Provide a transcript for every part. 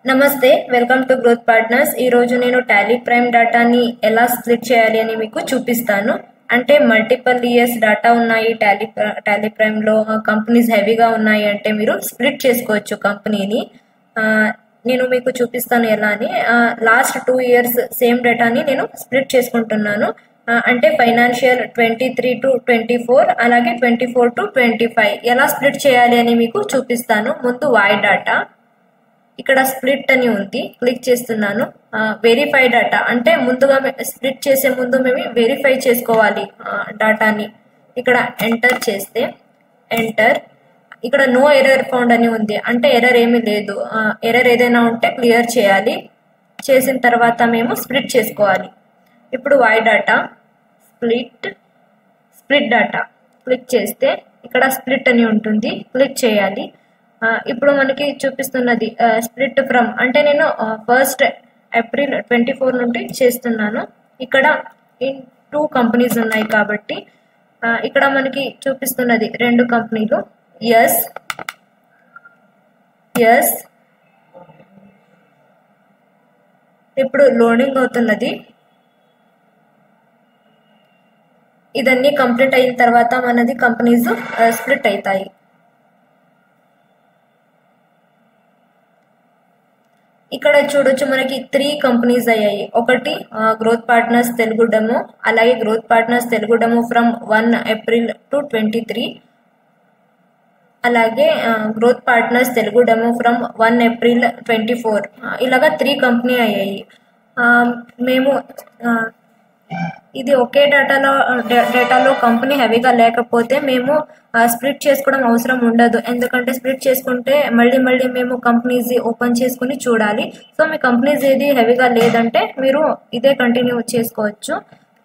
నమస్తే, welcome to growth partners. ఈరోజు నేను టాలీ ప్రైమ్ డేటాని ఎలా స్ప్లిట్ చేయాలి అని మీకు చూపిస్తాను. అంటే మల్టిపల్ ఇయర్స్ డేటా ఉన్నాయి టాలీ ప్రైమ్లో, కంపెనీస్ హెవీగా ఉన్నాయి అంటే మీరు స్ప్లిట్ చేసుకోవచ్చు కంపెనీని. నేను మీకు చూపిస్తాను ఎలా అని. లాస్ట్ 2 years సేమ్ డేటాని నేను స్ప్లిట్ చేసుకుంటున్నాను. అంటే ఫైనాన్షియల్ 23 to 24 అలాగే 24 to 25 ఎలా స్ప్లిట్ చేయాలి అని మీకు చూపిస్తాను. ముందు వై డేటా, ఇక్కడ స్ప్లిట్ అని ఉంది, క్లిక్ చేస్తున్నాను. వెరిఫై డేటా అంటే ముందుగా స్ప్లిట్ చేసే ముందు మేము వెరిఫై చేసుకోవాలి డేటాని. ఇక్కడ ఎంటర్ చేస్తే ఇక్కడ నో ఎర్రర్ ఫౌండ్ అని ఉంది, అంటే ఎర్రర్ ఏమీ లేదు. ఎర్రర్ ఏదైనా ఉంటే క్లియర్ చేయాలి. చేసిన తర్వాత మేము స్ప్లిట్ చేసుకోవాలి. ఇప్పుడు Y data split data click చేస్తే ఇక్కడ స్ప్లిట్ అని ఉంటుంది, క్లిక్ చేయాలి. ఇప్పుడు మనకి చూపిస్తున్నది స్ప్లిట్ ఫ్రమ్, అంటే నేను 1st April 24 నుండి చేస్తున్నాను. ఇక్కడ 2 కంపెనీస్ ఉన్నాయి కాబట్టి ఇక్కడ మనకి చూపిస్తున్నది 2 కంపెనీలు. ఎస్ ఇప్పుడు లోడింగ్ అవుతున్నది. ఇదన్నీ కంప్లీట్ అయిన తర్వాత మనది కంపెనీస్ స్ప్లిట్ అవుతాయి. ఇక్కడ చూడొచ్చు మనకి 3 కంపెనీస్ అయ్యాయి. ఒకటి గ్రోత్ పార్ట్నర్స్ తెలుగు డెమో, అలాగే growth partners Telugu demo from 1 April to 23, అలాగే growth partners Telugu demo from 1 April 24. ఇలాగా 3 కంపెనీ అయ్యాయి. మేము ఇది ఒకే డేటాలో కంపెనీ హెవీగా లేకపోతే మేము స్ప్లిట్ చేసుకోవడం అవసరం ఉండదు. ఎందుకంటే స్ప్లిట్ చేసుకుంటే మళ్ళీ మేము కంపెనీస్ ఓపెన్ చేసుకుని చూడాలి. సో మీ కంపెనీస్ ఏది హెవీగా లేదంటే మీరు ఇదే కంటిన్యూ చేసుకోవచ్చు.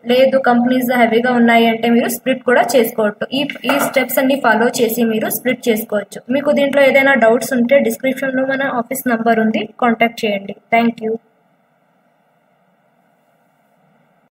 లేదు కంపెనీస్ హెవీగా ఉన్నాయి అంటే మీరు స్ప్లిట్ కూడా చేసుకోవచ్చు. ఈ స్టెప్స్ అన్ని ఫాలో చేసి మీరు స్ప్లిట్ చేసుకోవచ్చు. మీకు దీంట్లో ఏదైనా డౌట్స్ ఉంటే డిస్క్రిప్షన్లో మన ఆఫీస్ నంబర్ ఉంది, కాంటాక్ట్ చేయండి. Thank you.